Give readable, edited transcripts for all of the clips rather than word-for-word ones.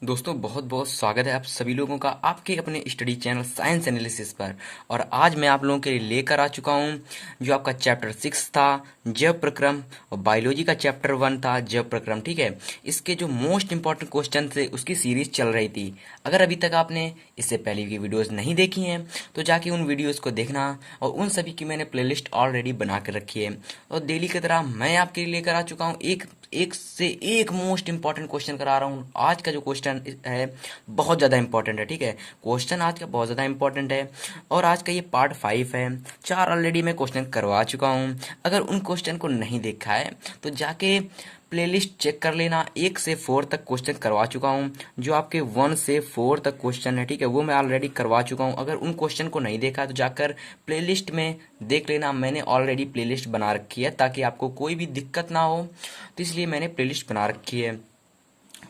दोस्तों बहुत बहुत स्वागत है आप सभी लोगों का आपके अपने स्टडी चैनल साइंस एनालिसिस पर। और आज मैं आप लोगों के लिए लेकर आ चुका हूं जो आपका चैप्टर 6 था जैव प्रक्रम, और बायोलॉजी का चैप्टर 1 था जैव प्रक्रम। ठीक है, इसके जो मोस्ट इंपॉर्टेंट क्वेश्चन थे उसकी सीरीज चल रही थी। अगर अभी तक आपने इससे पहले की वीडियोस नहीं देखी हैं तो जाके उन वीडियोस को देखना, और उन सभी की मैंने प्लेलिस्ट ऑलरेडी बना कर रखी है। और डेली की तरह मैं आपके लिए लेकर आ चुका हूँ एक एक से एक मोस्ट इंपॉर्टेंट क्वेश्चन करा रहा हूँ। आज का जो क्वेश्चन है बहुत ज़्यादा इंपॉर्टेंट है। ठीक है, क्वेश्चन आज का बहुत ज़्यादा इंपॉर्टेंट है और आज का ये पार्ट 5 है। 4 ऑलरेडी मैं क्वेश्चन करवा चुका हूँ। अगर उन क्वेश्चन को नहीं देखा है तो जाके प्लेलिस्ट चेक कर लेना। 1 से 4 तक क्वेश्चन करवा चुका हूँ, जो आपके 1 से 4 तक क्वेश्चन है। ठीक है, वो मैं ऑलरेडी करवा चुका हूँ। अगर उन क्वेश्चन को नहीं देखा तो जाकर प्लेलिस्ट में देख लेना। मैंने ऑलरेडी प्लेलिस्ट बना रखी है ताकि आपको कोई भी दिक्कत ना हो, तो इसलिए मैंने प्लेलिस्ट बना रखी है।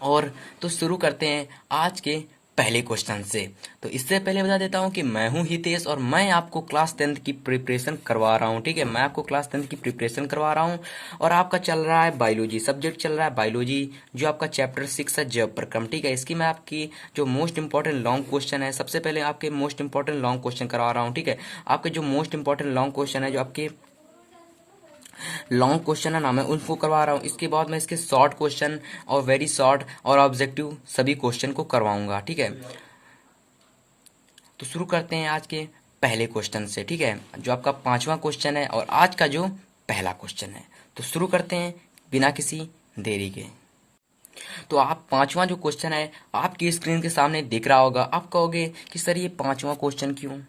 और तो शुरू करते हैं आज के पहले क्वेश्चन से। तो इससे पहले बता देता हूं कि मैं हूं हितेश और मैं आपको क्लास 10th की प्रिपरेशन करवा रहा हूं। ठीक है, मैं आपको क्लास 10th की प्रिपरेशन करवा रहा हूं और आपका चल रहा है बायोलॉजी सब्जेक्ट, चल रहा है बायोलॉजी, जो आपका चैप्टर 6 है जैव प्रक्रम। ठीक है, इसकी मैं आपकी जो मोस्ट इंपॉर्टेंट लॉन्ग क्वेश्चन है, सबसे पहले आपके मोस्ट इंपॉर्टेंट लॉन्ग क्वेश्चन करवा रहा हूँ। ठीक है, आपके जो मोस्ट इंपॉर्टेंट लॉन्ग क्वेश्चन है, जो आपके लॉन्ग क्वेश्चन है ना, मैं उनको करवा रहा हूँ। इसके बाद मैं इसके शॉर्ट क्वेश्चन और वेरी शॉर्ट और ऑब्जेक्टिव सभी क्वेश्चन को करवाऊंगा। ठीक है, तो शुरू करते हैं आज के पहले क्वेश्चन से। ठीक है, जो आपका 5वां क्वेश्चन है और आज का जो पहला क्वेश्चन है, तो शुरू करते हैं बिना किसी देरी के। तो आप 5वां जो क्वेश्चन है आपकी स्क्रीन के सामने दिख रहा होगा। आप कहोगे कि सर ये 5वां क्वेश्चन क्यों?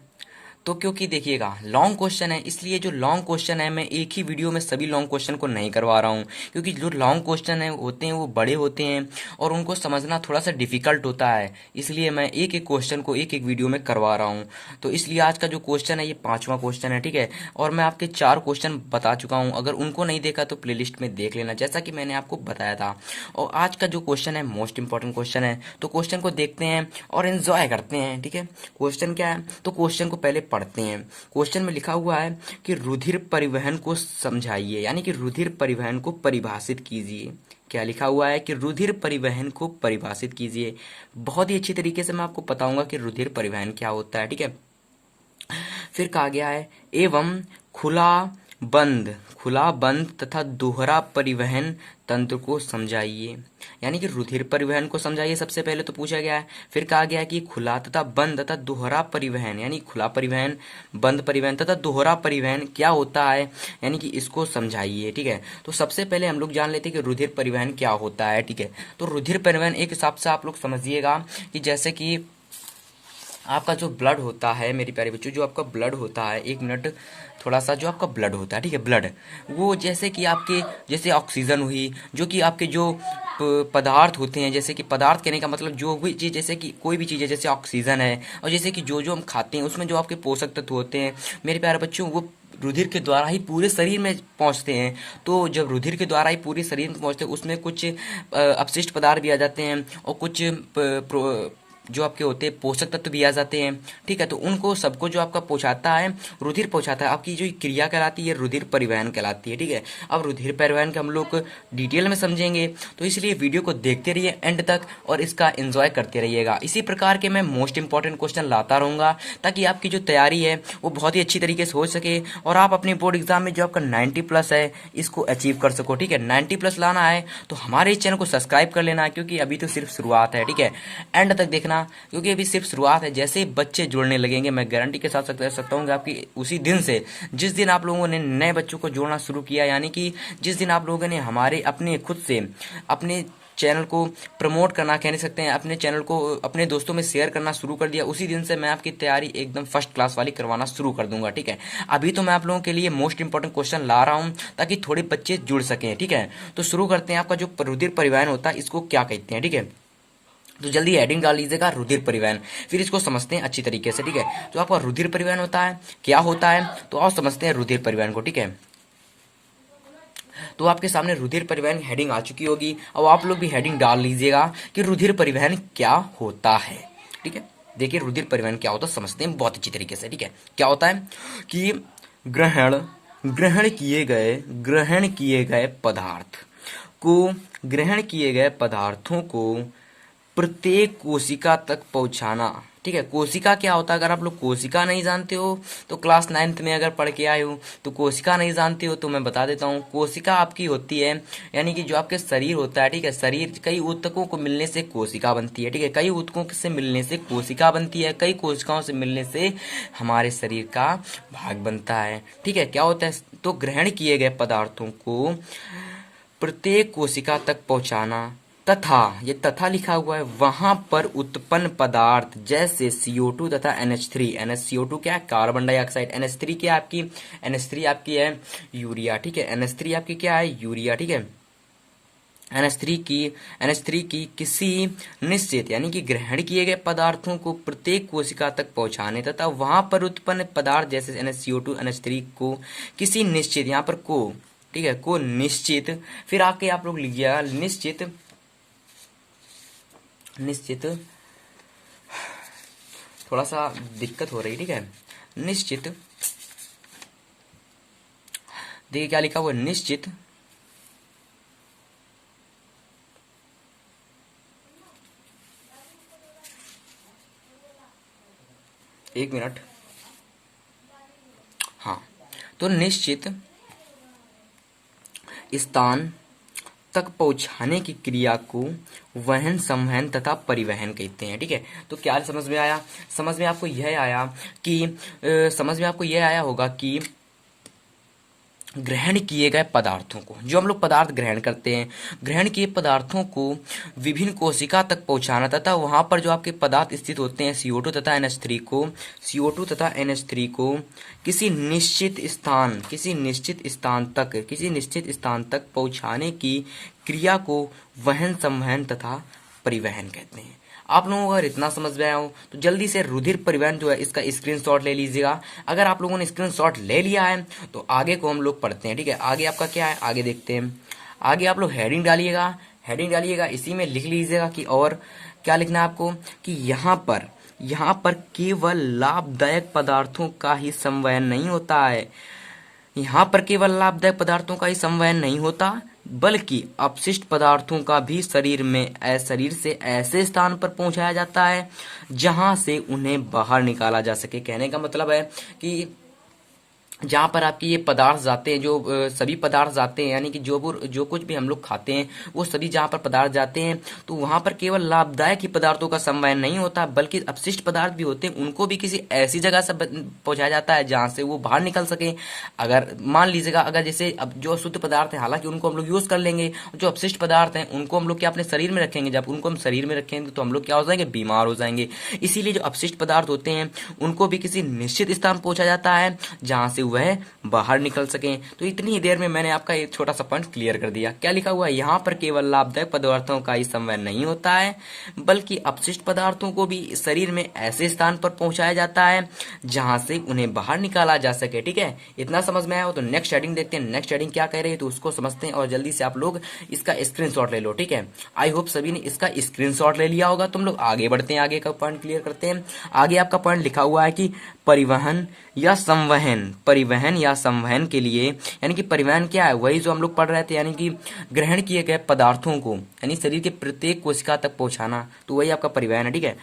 तो क्योंकि देखिएगा लॉन्ग क्वेश्चन है, इसलिए जो लॉन्ग क्वेश्चन है मैं एक ही वीडियो में सभी लॉन्ग क्वेश्चन को नहीं करवा रहा हूँ, क्योंकि जो लॉन्ग क्वेश्चन है होते हैं वो बड़े होते हैं और उनको समझना थोड़ा सा डिफिकल्ट होता है। इसलिए मैं एक एक क्वेश्चन को एक एक वीडियो में करवा रहा हूँ। तो इसलिए आज का जो क्वेश्चन है ये 5वां क्वेश्चन है। ठीक है, और मैं आपके 4 क्वेश्चन बता चुका हूँ। अगर उनको नहीं देखा तो प्लेलिस्ट में देख लेना, जैसा कि मैंने आपको बताया था। और आज का जो क्वेश्चन है मोस्ट इंपॉर्टेंट क्वेश्चन है, तो क्वेश्चन को देखते हैं और एंजॉय करते हैं। ठीक है, क्वेश्चन क्या है तो क्वेश्चन को पहले पढ़ते हैं। क्वेश्चन में लिखा हुआ है कि रुधिर परिवहन को समझाइए, यानी कि रुधिर परिवहन को परिभाषित कीजिए। क्या लिखा हुआ है कि रुधिर परिवहन को परिभाषित कीजिए। बहुत ही अच्छी तरीके से मैं आपको बताऊंगा कि रुधिर परिवहन क्या होता है। ठीक है, फिर कहा गया है एवं खुला बंद तथा दोहरा परिवहन तंत्र को समझाइए, यानी कि रुधिर परिवहन को समझाइए सबसे पहले तो पूछा गया है। फिर कहा गया है कि खुला तथा बंद तथा दोहरा परिवहन, यानी खुला परिवहन, बंद परिवहन तथा दोहरा परिवहन क्या होता है, यानी कि इसको समझाइए। ठीक है, तो सबसे पहले हम लोग जान लेते हैं कि रुधिर परिवहन क्या होता है। ठीक है, तो रुधिर परिवहन एक हिसाब से आप लोग समझिएगा कि जैसे कि आपका जो ब्लड होता है मेरे प्यारे बच्चों, जो आपका ब्लड होता है, एक मिनट, थोड़ा सा जो आपका ब्लड होता है, ठीक है, ब्लड वो जैसे कि आपके जैसे ऑक्सीजन हुई, जो कि आपके जो पदार्थ होते हैं, जैसे कि पदार्थ कहने का मतलब जो भी चीज़, जैसे कि कोई भी चीज़ है जैसे ऑक्सीजन है, और जैसे कि जो जो हम खाते हैं उसमें जो आपके पोषक तत्व होते हैं मेरे प्यारे बच्चों, वो रुधिर के द्वारा ही पूरे शरीर में पहुंचते हैं। तो जब रुधिर के द्वारा ही पूरे शरीर में पहुंचते हैं उसमें कुछ अपशिष्ट पदार्थ भी आ जाते हैं और कुछ जो आपके होते हैं पोषक तत्व भी आ जाते हैं। ठीक है, तो उनको सबको जो आपका पहुंचाता है रुधिर पहुंचाता है। आपकी जो क्रिया कहलाती है रुधिर परिवहन कहलाती है। ठीक है, अब रुधिर परिवहन का हम लोग डिटेल में समझेंगे, तो इसलिए वीडियो को देखते रहिए एंड तक और इसका एंजॉय करते रहिएगा। इसी प्रकार के मैं मोस्ट इंपॉर्टेंट क्वेश्चन लाता रहूंगा ताकि आपकी जो तैयारी है वो बहुत ही अच्छी तरीके से हो सके और आप अपने बोर्ड एग्जाम में जो आपका 90+ है इसको अचीव कर सको। ठीक है, 90+ लाना है तो हमारे इस चैनल को सब्सक्राइब कर लेना, क्योंकि अभी तो सिर्फ शुरुआत है। ठीक है, एंड तक देखना क्योंकि अभी सिर्फ शुरुआत है। जैसे ही बच्चे जुड़ने लगेंगे मैं गारंटी के साथ कह सकता हूँ कि आपकी उसी दिन से, जिस दिन आप लोगों ने नए बच्चों को जोड़ना शुरू किया, यानी कि जिस दिन आप लोगों ने हमारे अपने खुद से अपने चैनल को प्रमोट करना कह नहीं सकते हैं, अपने चैनल को अपने दोस्तों में शेयर करना शुरू कर दिया, उसी दिन से मैं आपकी तैयारी एकदम फर्स्ट क्लास वाली करवाना शुरू कर दूंगा। ठीक है, अभी तो मैं आप लोगों के लिए मोस्ट इंपॉर्टेंट क्वेश्चन ला रहा हूं ताकि थोड़े बच्चे जुड़ सकें। ठीक है, तो शुरू करते हैं। आपका जो रुधिर परिवहन होता है इसको क्या कहते हैं? ठीक है, तो जल्दी हेडिंग डाल लीजिएगा रुधिर परिवहन, फिर इसको समझते हैं अच्छी तरीके से। ठीक है, तो आपका रुधिर परिवहन होता है क्या होता है, तो आओ समझते हैं रुधिर परिवहन को। ठीक है, तो आपके सामने रुधिर परिवहन हेडिंग आ चुकी होगी। अब आप लोग भी हेडिंग डाल लीजिएगा कि रुधिर परिवहन क्या होता है। ठीक है, देखिए रुधिर परिवहन क्या होता है समझते हैं बहुत अच्छी तरीके से। ठीक है, क्या होता है कि ग्रहण ग्रहण किए गए पदार्थों को प्रत्येक कोशिका तक पहुंचाना। ठीक है, कोशिका क्या होता है? अगर आप लोग कोशिका नहीं जानते हो तो क्लास 9th में अगर पढ़ के आए हो तो कोशिका नहीं जानते हो तो मैं बता देता हूँ। कोशिका आपकी होती है यानी कि जो आपके शरीर होता है, ठीक है, शरीर कई ऊतकों को मिलने से कोशिका बनती है। ठीक है, कई ऊतकों से मिलने से कोशिका बनती है, कई कोशिकाओं से मिलने से हमारे शरीर का भाग बनता है। ठीक है, क्या होता है? तो ग्रहण किए गए पदार्थों को प्रत्येक कोशिका तक पहुंचाना तथा, ये तथा लिखा हुआ है, वहां पर उत्पन्न पदार्थ जैसे CO2 तथा NH3। CO2 क्या है? Carbon dioxide. NH3 क्या है आपकी? NH3 आपकी है यूरिया। ठीक है, NH3 आपकी क्या है? यूरिया। ठीक है, NH3 की किसी निश्चित यानी कि ग्रहण किए गए पदार्थों को प्रत्येक कोशिका तक पहुंचाने तथा वहां पर उत्पन्न पदार्थ जैसे NH CO2 NH3 को किसी निश्चित, यहाँ पर को, ठीक है, को निश्चित, फिर आके आप लोग लिखिएगा निश्चित, निश्चित, थोड़ा सा दिक्कत हो रही, ठीक है, निश्चित, देखिए क्या लिखा हुआ है, निश्चित एक मिनट, हाँ, तो निश्चित स्थान तक पहुंचाने की क्रिया को वहन, संवहन तथा परिवहन कहते हैं। ठीक है, तो क्या समझ में आया? समझ में आपको यह आया कि समझ में आपको यह आया होगा कि ग्रहण किए गए पदार्थों को, जो हम लोग पदार्थ ग्रहण करते हैं, ग्रहण किए पदार्थों को विभिन्न कोशिका तक पहुंचाना तथा वहां पर जो आपके पदार्थ स्थित होते हैं CO2 तथा NH3 को, CO2 तथा NH3 को किसी निश्चित स्थान, किसी निश्चित स्थान तक, किसी निश्चित स्थान तक पहुंचाने की क्रिया को वहन, संवहन तथा परिवहन कहते हैं। आप लोगों को अगर इतना समझ में आया हो तो जल्दी से रुधिर परिवहन जो है इसका स्क्रीनशॉट ले लीजिएगा। अगर आप लोगों ने स्क्रीनशॉट ले लिया है तो आगे को हम लोग पढ़ते हैं। ठीक है, आगे आपका क्या है, आगे देखते हैं। आगे आप लोग हेडिंग डालिएगा, हेडिंग डालिएगा, इसी में लिख लीजिएगा कि और क्या लिखना है आपको कि यहाँ पर केवल लाभदायक पदार्थों का ही संवहन नहीं होता है, यहाँ पर केवल लाभदायक पदार्थों का ही संवहन नहीं होता बल्कि अपशिष्ट पदार्थों का भी शरीर से ऐसे स्थान पर पहुंचाया जाता है जहां से उन्हें बाहर निकाला जा सके। कहने का मतलब है कि जहाँ पर आपकी ये पदार्थ जाते हैं, जो सभी पदार्थ जाते हैं, यानी कि जो कुछ भी हम लोग खाते हैं वो सभी जहाँ पर पदार्थ जाते हैं तो वहाँ पर केवल लाभदायक ही पदार्थों का संवहन नहीं होता बल्कि अपशिष्ट पदार्थ भी होते हैं, उनको भी किसी ऐसी जगह से पहुँचाया जाता है जहाँ से वो बाहर निकल सके। अगर मान लीजिएगा, अगर जैसे अब जो शुद्ध पदार्थ है हालांकि उनको हम लोग यूज़ कर लेंगे, जो अपशिष्ट पदार्थ हैं उनको हम लोग क्या अपने शरीर में रखेंगे, जब उनको हम शरीर में रखेंगे तो हम लोग क्या हो जाएंगे, बीमार हो जाएंगे। इसीलिए जो अपशिष्ट पदार्थ होते हैं उनको भी किसी निश्चित स्थान पहुँचा जाता है जहाँ से वह बाहर निकल सकें। तो इतनी ही देर में मैंने आपका एक छोटा सा पॉइंट क्लियर कर दिया। क्या लिखा हुआ है, यहाँ पर केवल लाभदायक पदार्थों का ही संवहन नहीं होता है बल्कि अपशिष्ट पदार्थों को भी शरीर में ऐसे स्थान पर पहुंचाया जाता है जहां से उन्हें बाहर निकाला जा सके। ठीक है, इतना समझ में आया हो तो नेक्स्ट हेडिंग देखते हैं। नेक्स्ट हेडिंग क्या कह रही है तो उसको समझते हैं और जल्दी से आप लोग इसका स्क्रीनशॉट ले लो। ठीक है, आई होप सभी ने इसका स्क्रीनशॉट ले लिया होगा। तुम लोग आगे बढ़ते हैं, आगे का पॉइंट क्लियर करते हैं। आगे आपका पॉइंट लिखा हुआ है कि परिवहन या संवहन के लिए, यानी कि परिवहन क्या है, वही जो हम लोग पढ़ रहे थे, यानी कि ग्रहण किए गए पदार्थों को यानी शरीर के प्रत्येक कोशिका तक पहुंचाना, तो वही आपका परिवहन है। ठीक है,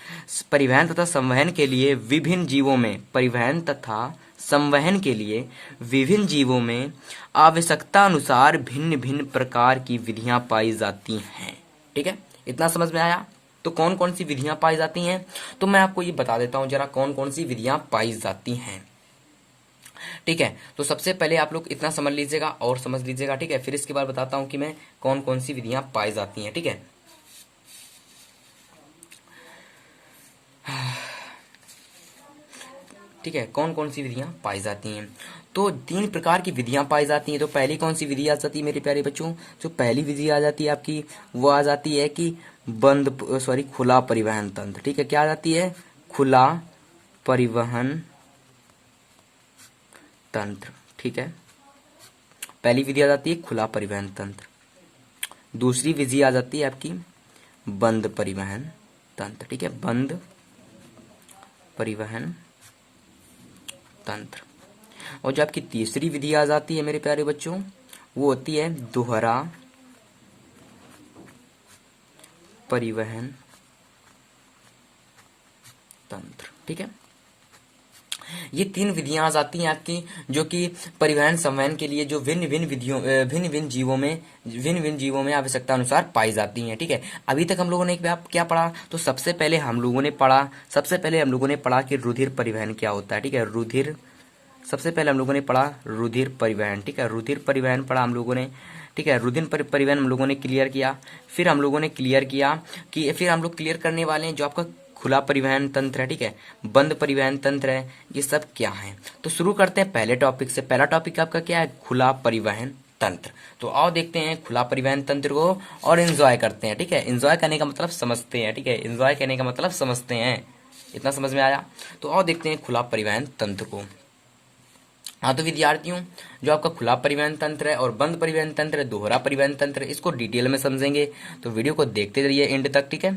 परिवहन तथा संवहन के लिए विभिन्न जीवों में, परिवहन तथा संवहन के लिए विभिन्न जीवों में आवश्यकता अनुसार भिन्न भिन्न प्रकार की विधियां पाई जाती हैं। ठीक है, इतना समझ में आया? तो कौन कौन सी विधियां पाई जाती हैं तो मैं आपको ये बता देता हूं जरा कौन कौन सी विधियां पाई जाती हैं। ठीक है, तो सबसे पहले आप लोग इतना समझ लीजिएगा और समझ लीजिएगा। ठीक है, फिर इसके बाद बताता हूं कि मैं कौन कौन सी विधियां पाई जाती हैं। ठीक है, ठीक है, कौन कौन सी विधियां पाई जाती हैं तो 3 प्रकार की विधियां पाई जाती हैं। तो पहली कौन सी विधि आ जाती है मेरे प्यारे बच्चों, जो पहली विधि आ जाती है आपकी वो आ जाती है कि खुला परिवहन तंत्र। ठीक है, क्या आ जाती है, खुला परिवहन तंत्र। ठीक है, पहली विधि आ जाती है खुला परिवहन तंत्र। दूसरी विधि आ जाती है आपकी बंद परिवहन तंत्र। ठीक है, बंद परिवहन तंत्र। और जो आपकी तीसरी विधि आ जाती है मेरे प्यारे बच्चों वो होती है दोहरा परिवहन तंत्र। ठीक है, ये तीन विधियां आ जाती हैं आपकी, जो कि परिवहन संवहन के लिए जो भिन्न भिन्न विधियों भिन्न भिन्न जीवों में आवश्यकता अनुसार पाई जाती हैं। ठीक है, अभी तक हम लोगों ने क्या पढ़ा, तो सबसे पहले हम लोगों ने पढ़ा कि रुधिर परिवहन क्या होता है। ठीक है, सबसे पहले हम लोगों ने पढ़ा रुधिर परिवहन। ठीक है, रुधिर परिवहन पढ़ा हम लोगों ने। ठीक है, रुधिर परिवहन हम लोगों ने क्लियर किया। फिर हम लोगों ने क्लियर किया कि फिर हम लोग क्लियर करने वाले हैं जो आपका खुला परिवहन तंत्र है। ठीक है, बंद परिवहन तंत्र है, ये सब क्या है। तो शुरू करते हैं पहले टॉपिक से। पहला टॉपिक आपका क्या है, खुला परिवहन तंत्र। तो आओ देखते हैं खुला परिवहन तंत्र को और एंजॉय करते हैं। ठीक है, एंजॉय करने का मतलब समझते हैं। ठीक है, एंजॉय करने का मतलब समझते हैं, इतना समझ में आया। तो आओ देखते हैं खुला परिवहन तंत्र को। हाँ तो विद्यार्थियों, जो आपका खुला परिवहन तंत्र है और बंद परिवहन तंत्र है, दोहरा परिवहन तंत्र है, इसको डिटेल में समझेंगे। तो वीडियो को देखते रहिए एंड तक। ठीक है,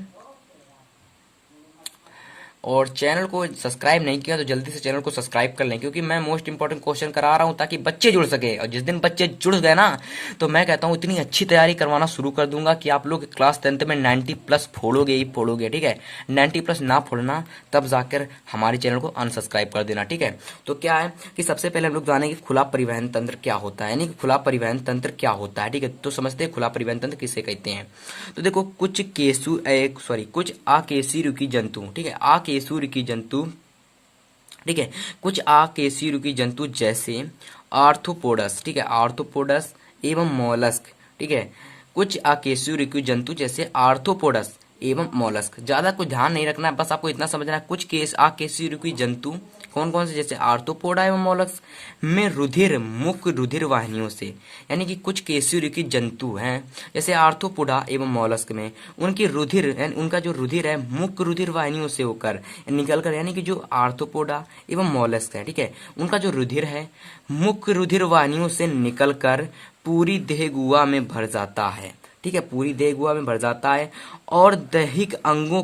और चैनल को सब्सक्राइब नहीं किया तो जल्दी से चैनल को सब्सक्राइब कर लें, क्योंकि मैं मोस्ट इंपॉर्टेंट क्वेश्चन करा रहा हूं ताकि बच्चे जुड़ सके। और जिस दिन बच्चे जुड़ गए ना, तो मैं कहता हूं इतनी अच्छी तैयारी करवाना शुरू कर दूंगा कि आप लोग क्लास 10th में 90+ फोड़ोगे ही फोड़ोगे। ठीक है, 90+ ना फोड़ना, तब जाकर हमारे चैनल को अनसब्सक्राइब कर देना। ठीक है, तो क्या है कि सबसे पहले हम लोग जानेंगे खुला परिवहन तंत्र क्या होता है, यानी कि खुला परिवहन तंत्र क्या होता है। ठीक है, तो समझते हैं खुला परिवहन तंत्र किसे कहते हैं। तो देखो, कुछ आकेशिरुकी जंतु, ठीक है, आकेशिरुकी जंतु, ठीक है, कुछ आकेशिरुकी जंतु जैसे आर्थ्रोपोडस, ठीक है, आर्थ्रोपोडस एवं मॉलस्क। ठीक है, कुछ आकेशिरुकी जंतु जैसे आर्थ्रोपोडस एवं मॉलस्क। ज्यादा कुछ ध्यान नहीं रखना है, बस आपको इतना समझना है कुछ आकेशिरुकी जंतु कौन कौन से, जैसे आर्थ्रोपोडा एवं मॉलस्क में रुधिर मुख्य रुधिर वाहिनियों से, यानी कि कुछ केशिरुकी जंतु हैं जैसे आर्थ्रोपोडा एवं मॉलस्क में उनकी रुधिर, यानी उनका जो रुधिर है मुख्य रुधिर वाहिनियों से होकर निकलकर, यानी कि जो आर्थ्रोपोडा एवं मॉलस्क है, ठीक है, उनका जो रुधिर है मुख्य रुधिर वाहिनियों से निकलकर पूरी देह गुहा में भर जाता है। ठीक है, पूरी देह गुहा में भर जाता है और दैहिक अंगों,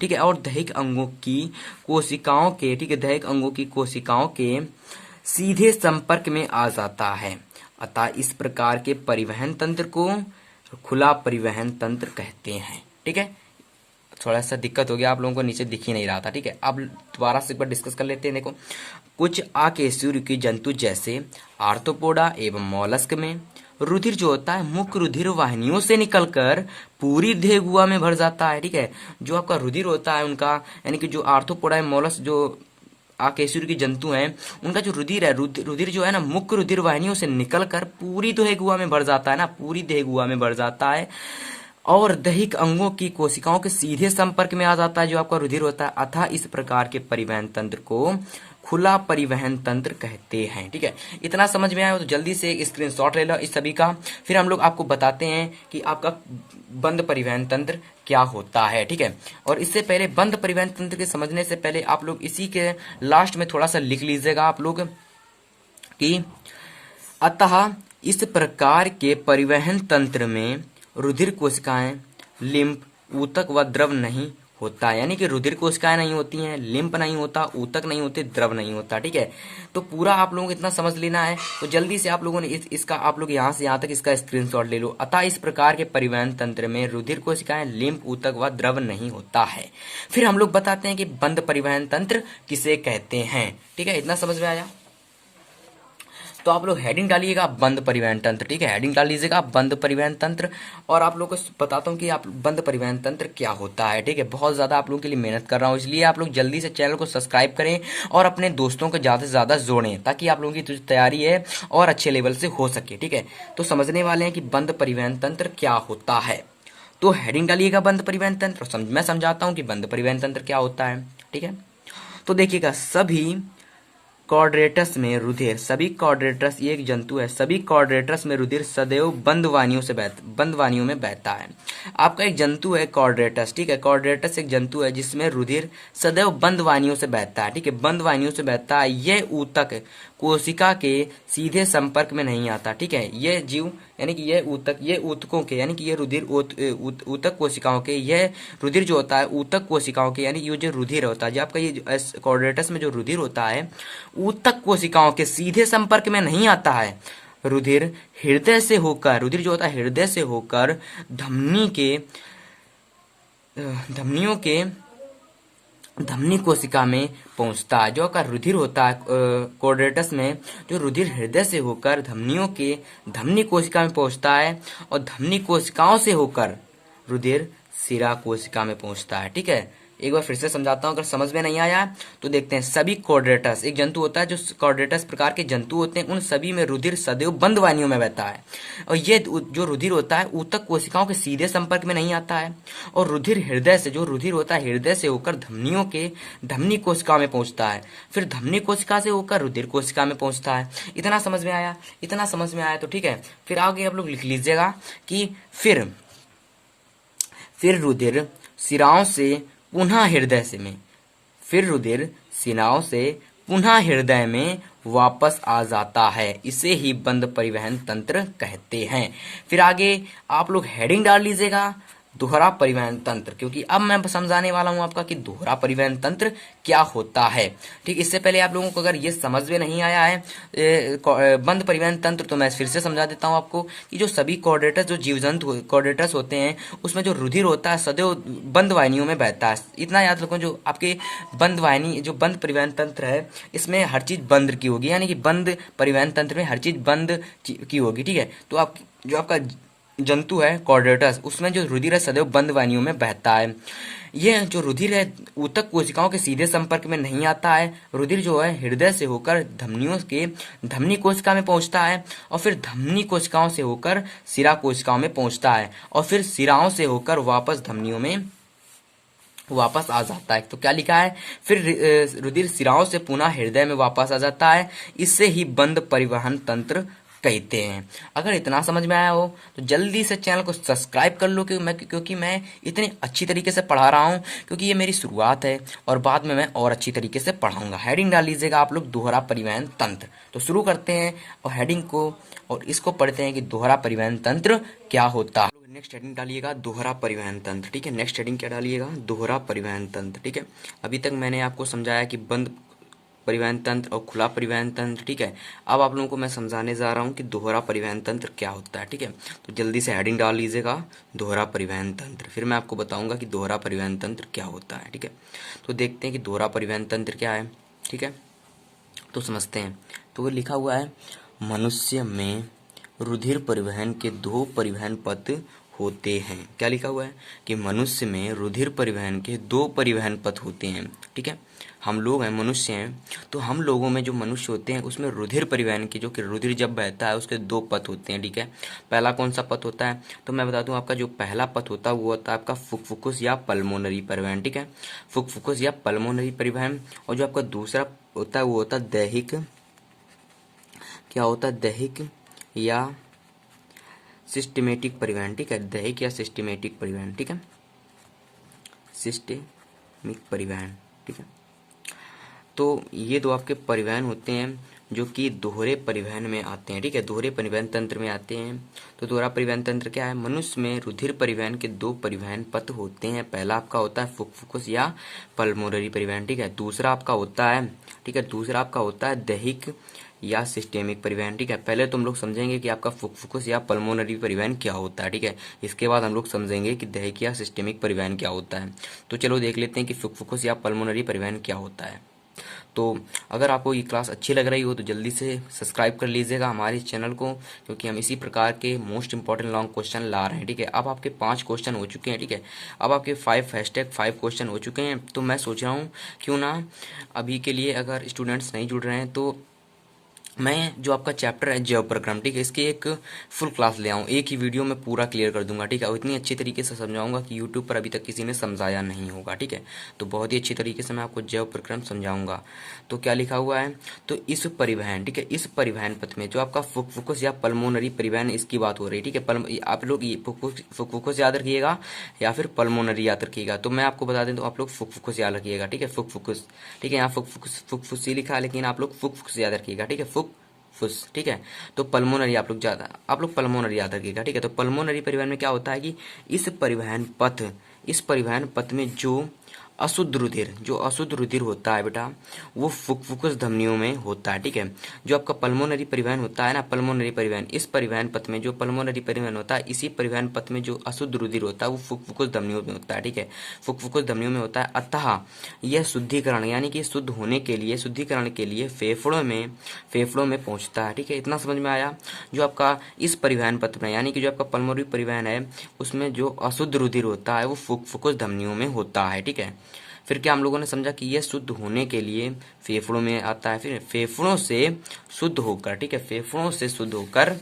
ठीक है, और दैहिक अंगों की कोशिकाओं के, ठीक है, दैहिक अंगों की कोशिकाओं के सीधे संपर्क में आ जाता है। अतः इस प्रकार के परिवहन तंत्र को खुला परिवहन तंत्र कहते हैं। ठीक है, थोड़ा सा दिक्कत हो गया, आप लोगों को नीचे दिख ही नहीं रहा था। ठीक है, अब दोबारा से एक बार डिस्कस कर लेते हैं। देखो, कुछ आकेशिरुकी जंतु जैसे आर्थ्रोपोडा एवं मॉलस्क में रुधिर जो होता है मुख्य रुधिर वाहिनियों से निकलकर पूरी देह गुहा में भर जाता है। ठीक है, जो आपका रुधिर होता है उनका, यानी कि जो आर्थ्रोपोडा एवं मॉलस्क जो आकेशिरुकी जंतु हैं, उनका जो रुधिर है, रुधिर जो है ना मुख्य रुधिर वाहिनियों से निकलकर पूरी देह गुहा में भर जाता है ना, पूरी देह गुहा में भर जाता है और दैहिक अंगों की कोशिकाओं के सीधे संपर्क में आ जाता है जो आपका रुधिर होता है। अतः इस प्रकार के परिवहन तंत्र को खुला परिवहन तंत्र कहते हैं। ठीक है, इतना समझ में आया हो तो जल्दी से एक स्क्रीनशॉट ले लो इस सभी का। फिर हम लोग आपको बताते हैं कि आपका बंद परिवहन तंत्र क्या होता है। ठीक है, और इससे पहले बंद परिवहन तंत्र के समझने से पहले आप लोग इसी के लास्ट में थोड़ा सा लिख लीजिएगा आप लोग कि अतः इस प्रकार के परिवहन तंत्र में रुधिर कोशिकाएं, लिम्फ, ऊतक व द्रव नहीं होता, यानी कि रुधिर कोशिकाएं नहीं होती हैं, लिम्फ नहीं होता, ऊतक नहीं होते, द्रव नहीं होता। ठीक है, तो पूरा आप लोगों को इतना समझ लेना है। तो जल्दी से आप लोगों ने इसका आप लोग यहाँ से यहाँ तक इसका स्क्रीनशॉट ले लो। अतः इस प्रकार के परिवहन तंत्र में रुधिर कोशिकाएं, लिम्फ, ऊतक व द्रव नहीं होता है। फिर हम लोग बताते हैं कि बंद परिवहन तंत्र किसे कहते हैं। ठीक है, इतना समझ में आया। तो आप लोग हेडिंग डालिएगा बंद परिवहन तंत्र। ठीक है, हेडिंग डाल लीजिएगा बंद परिवहन तंत्र। और आप लोगों को बताता हूँ कि आप बंद परिवहन तंत्र क्या होता है। ठीक है, बहुत ज़्यादा आप लोगों के लिए मेहनत कर रहा हूँ, इसलिए आप लोग जल्दी से चैनल को सब्सक्राइब करें और अपने दोस्तों को ज़्यादा से ज़्यादा जोड़ें, ताकि आप लोगों की तैयारी है और अच्छे लेवल से हो सके। ठीक है, तो समझने वाले हैं कि बंद परिवहन तंत्र क्या होता है। तो हेडिंग डालिएगा बंद परिवहन तंत्र। मैं समझाता हूँ कि बंद परिवहन तंत्र क्या होता है। ठीक है, तो देखिएगा, सभी कॉर्डेटस में रुधिर, सभी कॉर्डेटस, ये एक जंतु है, सभी कॉर्डेटस में रुधिर सदैव बंद वाहिनियों में बहता है। आपका एक जंतु है कॉर्डेटस। ठीक है, कॉर्डेटस एक जंतु है जिसमें रुधिर सदैव बंद वाहिनियों से बहता है। ठीक है, बंद वाहिनियों से बहता है। यह ऊतक कोशिका के सीधे संपर्क में नहीं आता। ठीक है, यह जीव, यानी कि ये ऊतकों के, यानी कि ये रुधिर ऊतक कोशिकाओं के, यह रुधिर जो होता है ऊतक कोशिकाओं के, यानी ये जो रुधिर होता है, जो आपका ये कॉर्डेटस में जो रुधिर होता है ऊतक कोशिकाओं के सीधे संपर्क में नहीं आता है। रुधिर रुधिर जो होता है हृदय से होकर धमनियों के धमनी कोशिका में पहुंचता है। जो का रुधिर होता है कोर्डेटस में, जो रुधिर हृदय से होकर धमनियों के धमनी कोशिका में पहुंचता है और धमनी कोशिकाओं से होकर रुधिर सिरा कोशिका में पहुंचता है। ठीक है, एक बार फिर से समझाता हूं, अगर समझ में नहीं आया तो देखते हैं। सभी कॉर्डेटस, एक जंतु होता है जो कॉर्डेटस प्रकार के जंतु होते हैं, उन सभी में रुधिर सदैव बंद वाहिनियों में बहता है और ये जो रुधिर होता है ऊतक कोशिकाओं के सीधे संपर्क में नहीं आता है और रुधिर हृदय से, जो रुधिर होता है हृदय से होकर धमनियों के धमनी कोशिका में पहुंचता है, फिर धमनी कोशिका से होकर रुधिर कोशिका में पहुंचता है। इतना समझ में आया? इतना समझ में आया तो ठीक है, फिर आगे आप लोग लिख लीजिएगा कि फिर रुधिर सिराओं से पुनः हृदय से में फिर रुधिर सिराओं से पुनः हृदय में वापस आ जाता है। इसे ही बंद परिवहन तंत्र कहते हैं। फिर आगे आप लोग हेडिंग डाल लीजिएगा दोहरा परिवहन तंत्र, क्योंकि अब मैं समझाने वाला हूं आपका कि दोहरा परिवहन तंत्र क्या होता है। ठीक, इससे पहले आप लोगों को अगर ये समझ में नहीं आया है बंद परिवहन तंत्र, तो मैं फिर से समझा देता हूं आपको कि जो सभी कॉर्डेटस, जो जीव जंतु कॉर्डेटस होते हैं, उसमें जो रुधिर होता है सदैव बंद वाहिनियों में बहता है। इतना याद रखो, जो आपके बंद वाहिनी, जो बंद परिवहन तंत्र है, इसमें हर चीज बंद की होगी, यानी कि बंद परिवहन तंत्र में हर चीज बंद की होगी। ठीक है, तो आप जो आपका जंतु है कॉर्डेटस, उसमें जो रुधिर है सदैव बंद वाहिनियों में बहता है। यह जो रुधिर है ऊतक कोशिकाओं के सीधे संपर्क में नहीं आता है। रुधिर जो है हृदय से होकर धमनियों के धमनी कोशिका में पहुंचता है और फिर धमनी कोशिकाओं से होकर सिरा कोशिकाओं में पहुंचता है और फिर सिराओं से होकर वापस धमनियों में वापस आ जाता है। तो क्या लिखा है? फिर रुधिर सिराओं से पुनः हृदय में वापस आ जाता है। इससे ही बंद परिवहन तंत्र कहते हैं। अगर इतना समझ में आया हो तो जल्दी से चैनल को सब्सक्राइब कर लो, क्योंकि मैं इतनी अच्छी तरीके से पढ़ा रहा हूँ, क्योंकि ये मेरी शुरुआत है और बाद में मैं और अच्छी तरीके से पढ़ाऊंगा। हेडिंग डाल लीजिएगा आप लोग दोहरा परिवहन तंत्र। तो शुरू करते हैं और हेडिंग को और इसको पढ़ते हैं कि दोहरा परिवहन तंत्र क्या होता है। नेक्स्ट हेडिंग डालिएगा दोहरा परिवहन तंत्र। ठीक है, नेक्स्ट हेडिंग क्या डालिएगा? दोहरा परिवहन तंत्र। ठीक है, अभी तक मैंने आपको समझाया कि बंद परिवहन तंत्र और खुला परिवहन तंत्र। ठीक है, अब आप लोगों को मैं समझाने जा रहा हूँ कि दोहरा परिवहन तंत्र क्या होता है। ठीक है, तो जल्दी से हेडिंग डाल लीजिएगा दोहरा परिवहन तंत्र, फिर मैं आपको बताऊंगा कि दोहरा परिवहन तंत्र क्या होता है। ठीक है, तो देखते हैं कि दोहरा परिवहन तंत्र क्या है। ठीक है, तो समझते हैं। तो लिखा हुआ है, मनुष्य में रुधिर परिवहन के 2 परिवहन पथ होते हैं। क्या लिखा हुआ है? कि मनुष्य में रुधिर परिवहन के 2 परिवहन पथ होते हैं। ठीक है, हम लोग हैं, मनुष्य हैं, तो हम लोगों में जो मनुष्य होते हैं उसमें रुधिर परिवहन के, जो कि रुधिर जब बहता है उसके 2 पथ होते हैं। ठीक है, पहला कौन सा पथ होता है? तो मैं बता दूं, आपका जो पहला पथ होता है वो होता है आपका फुफ्फुस या पल्मोनरी परिवहन। ठीक है, फुफ्फुस या पल्मोनरी परिवहन। और जो आपका दूसरा होता है वो होता है दैहिक, क्या होता है? दैहिक या सिस्टमेटिक परिवहन। ठीक है, दैहिक या सिस्टमेटिक परिवहन। ठीक है, सिस्टमिक परिवहन। ठीक है, तो ये 2 आपके परिवहन होते हैं जो कि दोहरे परिवहन में आते हैं। ठीक है, दोहरे परिवहन तंत्र में आते हैं। तो दोहरा परिवहन तंत्र क्या है? मनुष्य में रुधिर परिवहन के 2 परिवहन पथ होते हैं। पहला आपका होता है फुफ्फुस या पल्मोनरी परिवहन। ठीक है, दूसरा आपका होता है, ठीक है, दूसरा आपका होता है दैहिक या सिस्टेमिक परिवहन। ठीक है, पहले तो हम लोग समझेंगे कि आपका फुफ्फुस या पल्मोनरी परिवहन क्या होता है। ठीक है, इसके बाद हम लोग समझेंगे कि दैहिक या सिस्टेमिक परिवहन क्या होता है। तो चलो देख लेते हैं कि फुफ्फुस या पल्मोनरी परिवहन क्या होता है। तो अगर आपको ये क्लास अच्छी लग रही हो तो जल्दी से सब्सक्राइब कर लीजिएगा हमारे इस चैनल को, क्योंकि हम इसी प्रकार के मोस्ट इंपॉर्टेंट लॉन्ग क्वेश्चन ला रहे हैं। ठीक है, अब आपके 5 क्वेश्चन हो चुके हैं। ठीक है, अब आपके 5 क्वेश्चन हो चुके हैं। तो मैं सोच रहा हूँ क्यों ना अभी के लिए, अगर स्टूडेंट्स नहीं जुड़ रहे हैं, तो मैं जो आपका चैप्टर है जैव प्रक्रम, ठीक है, इसकी एक फुल क्लास ले आऊँ, एक ही वीडियो में पूरा क्लियर कर दूंगा। ठीक है, और इतनी अच्छी तरीके से समझाऊंगा कि यूट्यूब पर अभी तक किसी ने समझाया नहीं होगा। ठीक है, तो बहुत ही अच्छी तरीके से मैं आपको जैव प्रक्रम समझाऊंगा। तो क्या लिखा हुआ है? तो इस परिवहन, ठीक है, इस परिवहन पथ में जो आपका फुफ्फुस या पल्मोनरी परिवहन, इसकी बात हो रही है। ठीक है, आप लोग फुफ्फुस याद रखिएगा या फिर पल्मोनरी याद रखिएगा। तो मैं आपको बता दें तो आप लोग फुफ्फुस याद रखिएगा। ठीक है, फुफ्फुस, ठीक है, यहाँ फुफ्फुस ही लिखा है, लेकिन आप लोग फुफ्फुस याद रखिएगा। ठीक है, फुस, ठीक है। तो पल्मोनरी आप लोग पल्मोनरी याद रखिएगा। ठीक है, तो पल्मोनरी परिवहन में क्या होता है कि इस परिवहन पथ में जो अशुद्ध रुधिर, जो अशुद्ध रुधिर होता है बेटा वो फुफ्फुस धमनियों में होता है। ठीक है, जो आपका पल्मोनरी परिवहन होता है ना, पल्मोनरी परिवहन, इस परिवहन पथ में जो पल्मोनरी परिवहन होता है, इसी परिवहन पथ में जो अशुद्ध रुधिर होता है वो फुफ्फुस धमनियों में होता है। ठीक है, फुफ्फुस धमनियों में होता है। अतः यह शुद्धिकरण यानी कि शुद्ध होने के लिए, शुद्धिकरण के लिए फेफड़ों में पहुंचता है। ठीक है, इतना समझ में आया। जो आपका इस परिवहन पथ में यानी कि जो आपका पल्मोनरी परिवहन है उसमें जो अशुद्ध रुधिर होता है वो फुफ्फुस धमनियों में होता है। ठीक है, फिर क्या हम लोगों ने समझा कि यह शुद्ध होने के लिए फेफड़ों में आता है, फिर फेफड़ों से शुद्ध होकर, ठीक है, फेफड़ों से शुद्ध होकर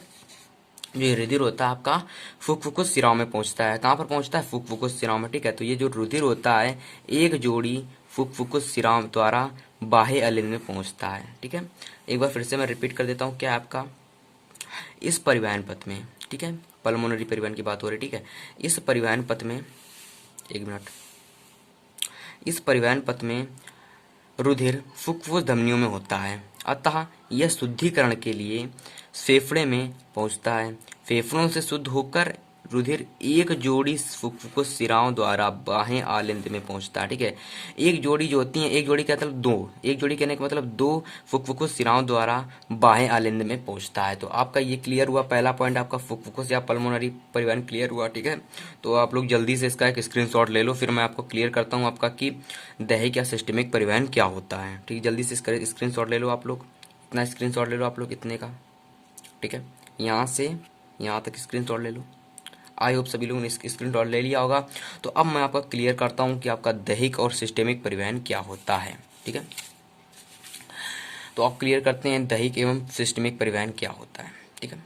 जो ये रुधिर होता है आपका फुफ्फुस सिराओं में पहुंचता है। कहाँ पर पहुंचता है? फुफ्फुस सिराओं में। ठीक है, तो ये जो रुधिर होता है एक जोड़ी फुफ्फुस सिराओं द्वारा बाह्य अलिंद में पहुंचता है। ठीक है, एक बार फिर से मैं रिपीट कर देता हूँ। क्या है आपका इस परिवहन पथ में, ठीक है, पल्मोनरी परिवहन की बात हो रही है। ठीक है, इस परिवहन पथ में, एक मिनट, इस परिवहन पथ में रुधिर फुफ्फुस धमनियों में होता है। अतः यह शुद्धिकरण के लिए फेफड़े में पहुंचता है। फेफड़ों से शुद्ध होकर रुधिर एक जोड़ी फुफ्फुस सिराओं द्वारा बाह्य आलिंद में पहुंचता है। ठीक है, एक जोड़ी जो होती है, एक जोड़ी का मतलब दो, एक जोड़ी कहने का मतलब दो फुफ्फुस सिराओं द्वारा बाह्य आलिंद में पहुंचता है। तो आपका ये क्लियर हुआ, पहला पॉइंट आपका फुफ्फुस या पल्मोनरी परिवहन क्लियर हुआ। ठीक है, तो आप लोग जल्दी से इसका एक स्क्रीनशॉट ले लो, फिर मैं आपको क्लियर करता हूँ आपका कि दैहिक या सिस्टमिक परिवहन क्या होता है। ठीक है, जल्दी से इसका स्क्रीनशॉट ले लो आप लोग, इतना स्क्रीनशॉट ले लो आप लोग, इतने का। ठीक है, यहाँ से यहाँ तक स्क्रीनशॉट ले लो। आई होप सभी लोगों ने स्क्रीनशॉट ले लिया होगा। तो अब मैं आपका क्लियर करता हूँ कि आपका दैहिक और सिस्टमिक परिवहन क्या होता है। ठीक है, तो आप क्लियर करते हैं दैहिक एवं सिस्टमिक परिवहन क्या होता है। ठीक है,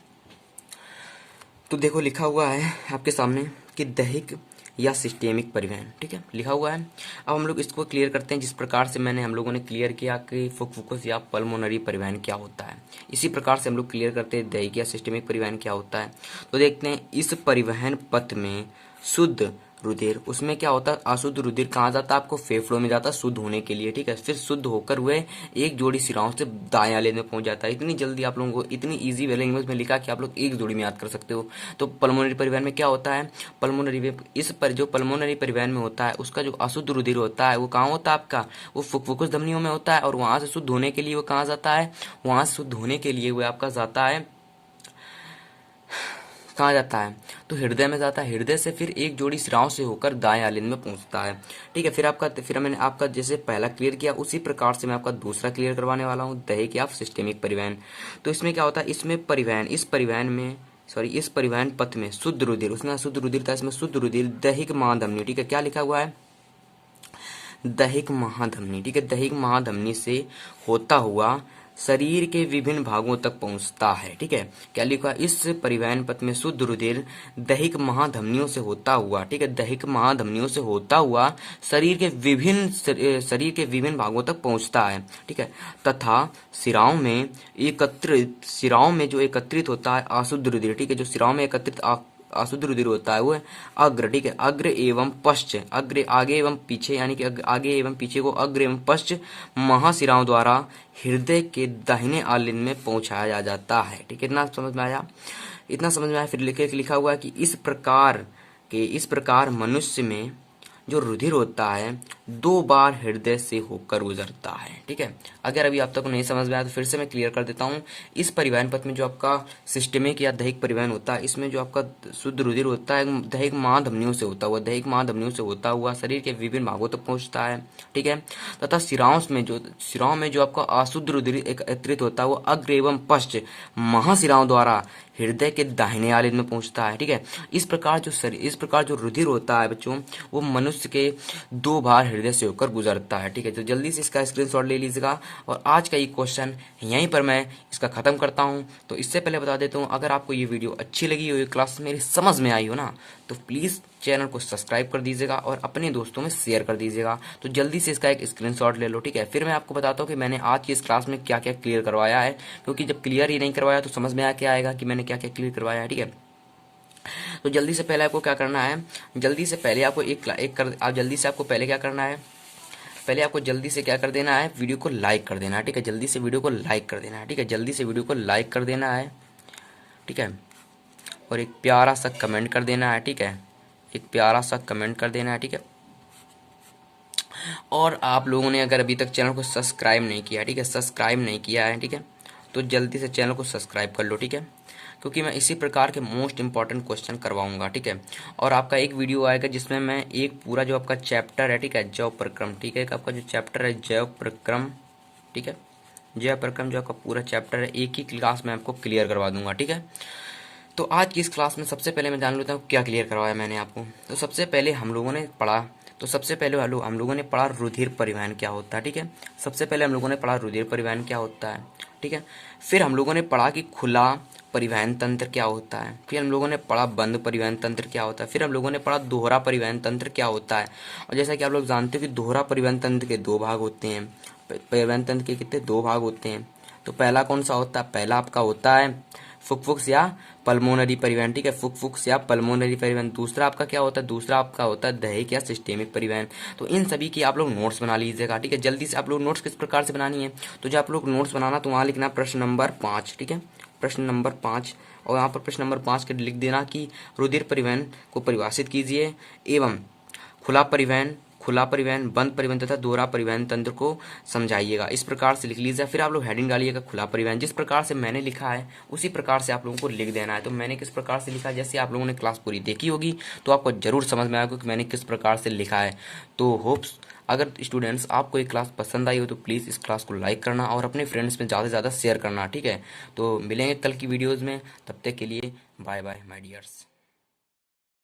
तो देखो लिखा हुआ है आपके सामने कि दैहिक या सिस्टेमिक परिवहन। ठीक है, लिखा हुआ है। अब हम लोग इसको क्लियर करते हैं जिस प्रकार से मैंने हम लोगों ने क्लियर किया कि फुफ्फुस या पल्मोनरी परिवहन क्या होता है, इसी प्रकार से हम लोग क्लियर करते हैं दैहिक या सिस्टेमिक परिवहन क्या होता है। तो देखते हैं इस परिवहन पथ में शुद्ध रुधिर, उसमें क्या होता है, अशुद्ध रुधिर कहाँ जाता है? आपको फेफड़ों में जाता है शुद्ध होने के लिए। ठीक है, फिर शुद्ध होकर हुए एक जोड़ी सिराओं से दाएं आलिंद में पहुंच जाता है। इतनी जल्दी आप लोगों को इतनी इजी लैंग्वेज में लिखा कि आप लोग एक जोड़ी में याद कर सकते हो। तो पल्मोनरी परिवहन में क्या होता है? पल्मोनरी इस पर जो पल्मोनरी परिवहन में होता है उसका जो अशुद्ध रुधिर होता है वो कहाँ होता है आपका? वो फुफ्फुस धमनियों में होता है, और वहां से शुद्ध होने के लिए वो कहाँ जाता है? वहां से शुद्ध होने के लिए वो आपका जाता है, कहाँ जाता है? तो हृदय में जाता है। हृदय से फिर एक जोड़ी सिराओं से होकर दाएं आलिंद में पहुंचता है। ठीक है, फिर मैंने आपका जैसे पहला क्लियर किया उसी प्रकार से मैं आपका दूसरा क्लियर करवाने वाला हूँ, दैहिक या सिस्टेमिक परिवहन। तो इसमें क्या होता है, इसमें इस परिवहन पथ में शुद्ध रुधिर, उसमें अशुद्ध रुधिर था, इसमें शुद्ध रुधिर दैहिक महाधमनी, ठीक है, क्या लिखा हुआ है? दैहिक महाधमनी। ठीक है, दैहिक महाधमनी से होता हुआ शरीर के विभिन्न भागों तक पहुंचता है। ठीक है, क्या लिखा? इस परिवहन पथ में शुद्ध रुधिर दैहिक महाधमनियों से होता हुआ, ठीक है, दैहिक महाधमनियों से होता हुआ शरीर के विभिन्न भागों तक पहुंचता है। ठीक है, तथा सिराओं में जो एकत्रित होता है अशुद्ध रुधिर, ठीक है, जो सिराओं में एकत्रित अशुद्ध रुधिर होता है वो है अग्र। ठीक है, अग्र एवं पश्च, अग्र आगे एवं पीछे, यानी कि आगे एवं पीछे को अग्र एवं पश्च महाशिराओं द्वारा हृदय के दाहिने आलिंद में पहुंचाया जाता है। ठीक है, इतना समझ में आया? इतना समझ में आया। फिर लिखा हुआ है कि इस प्रकार मनुष्य में जो रुधिर होता है 2 बार हृदय से होकर गुजरता है। ठीक है, अगर अभी आप तक नहीं समझ में आया तो फिर से मैं क्लियर कर देता हूँ। इस परिवहन पथ में जो आपका सिस्टमिक या दैहिक परिवहन होता है, इसमें जो आपका शुद्ध रुधिर होता है दैहिक महाधमनियों से होता हुआ शरीर के विभिन्न भागों तक पहुंचता है। ठीक है, तथा सिराओं में जो आपका अशुद्ध रुधिर एकत्रित होता है वो अग्र एवं पश्च महाशिराओं द्वारा हृदय के दाहिने आलिंद में पहुंचता है। ठीक है, इस प्रकार जो रुधिर होता है बच्चों वो मनुष्य के 2 बार हृदय से होकर गुजरता है। ठीक है, तो जल्दी से इसका स्क्रीनशॉट ले लीजिएगा। और आज का ये क्वेश्चन यहीं पर मैं इसका खत्म करता हूं। तो इससे पहले बता देता हूं, अगर आपको ये वीडियो अच्छी लगी हो, ये क्लास मेरी समझ में आई हो ना, तो प्लीज चैनल को सब्सक्राइब कर दीजिएगा और अपने दोस्तों में शेयर कर दीजिएगा। तो जल्दी से इसका एक स्क्रीनशॉट ले लो। ठीक है, फिर मैं आपको बताता हूँ कि मैंने आज की इस क्लास में क्या क्या क्लियर करवाया है, क्योंकि जब क्लियर ही नहीं करवाया तो समझ में क्या आएगा कि मैंने क्या क्या क्लियर करवाया है। ठीक है, तो जल्दी से पहले आपको क्या करना है, जल्दी से पहले आपको आपको पहले क्या करना है, पहले आपको जल्दी से क्या कर देना है, वीडियो को लाइक कर देना है। ठीक है, जल्दी से वीडियो को लाइक कर देना है। ठीक है, जल्दी से वीडियो को लाइक कर देना है। ठीक है, और एक प्यारा सा कमेंट कर देना है। ठीक है, एक प्यारा सा कमेंट कर देना है। ठीक है, और आप लोगों ने अगर अभी तक चैनल को सब्सक्राइब नहीं किया, ठीक है, सब्सक्राइब नहीं किया है, ठीक है, तो जल्दी से चैनल को सब्सक्राइब कर लो, ठीक है, क्योंकि मैं इसी प्रकार के मोस्ट इंपॉर्टेंट क्वेश्चन करवाऊंगा, ठीक है। और आपका एक वीडियो आएगा जिसमें मैं एक पूरा जो आपका चैप्टर है, ठीक है, जैव प्रक्रम, ठीक है, आपका जो चैप्टर है जैव प्रक्रम, ठीक है, जैव प्रक्रम जो आपका पूरा चैप्टर है एक ही क्लास में आपको क्लियर करवा दूंगा, ठीक है। तो आज की इस क्लास में सबसे पहले मैं जान लेता हूँ क्या क्लियर करवाया मैंने आपको। तो सबसे पहले हम लोगों ने पढ़ा, तो सबसे पहले हम लोगों ने पढ़ा रुधिर परिवहन क्या होता है, ठीक है। सबसे पहले हम लोगों ने पढ़ा रुधिर परिवहन क्या होता है, ठीक है। फिर हम लोगों ने पढ़ा कि खुला परिवहन तंत्र क्या होता है। फिर हम लोगों ने पढ़ा बंद परिवहन तंत्र क्या होता है। फिर हम लोगों ने पढ़ा दोहरा परिवहन तंत्र क्या होता है। और जैसा कि आप लोग जानते हो कि दोहरा परिवहन तंत्र के दो भाग होते हैं। परिवहन तंत्र के कितने दो भाग होते हैं। तो पहला कौन सा होता है, पहला आपका होता है फुफ्फुस या पल्मोनरी परिवहन, ठीक है, फुफ्फुस या पल्मोनरी परिवहन। दूसरा आपका क्या होता है, दूसरा आपका होता है दैहिक या सिस्टेमिक परिवहन। तो इन सभी की आप लोग नोट्स बना लीजिएगा, ठीक है। जल्दी से आप लोग नोट्स किस प्रकार से बनानी है, तो जब आप लोग नोट्स बनाना तो वहाँ लिखना प्रश्न नंबर 5, ठीक है, प्रश्न नंबर 5। और यहाँ पर प्रश्न नंबर 5 के लिख देना कि रुधिर परिवहन को परिभाषित कीजिए एवं खुला परिवहन, बंद परिवहन तथा दोहरा परिवहन तंत्र को समझाइएगा। इस प्रकार से लिख लीजिए। फिर आप लोग हेडिंग डालिएगा खुला परिवहन। जिस प्रकार से मैंने लिखा है उसी प्रकार से आप लोगों को लिख देना है। तो मैंने किस प्रकार से लिखा है, जैसे आप लोगों ने क्लास पूरी देखी होगी तो आपको जरूर समझ में आएगा कि मैंने किस प्रकार से लिखा है। तो होप्स अगर स्टूडेंट्स आपको ये क्लास पसंद आई हो तो प्लीज़ इस क्लास को लाइक करना और अपने फ्रेंड्स में ज़्यादा से ज़्यादा शेयर करना, ठीक है। तो मिलेंगे कल की वीडियोज़ में, तब तक के लिए बाय बाय माय डियर्स।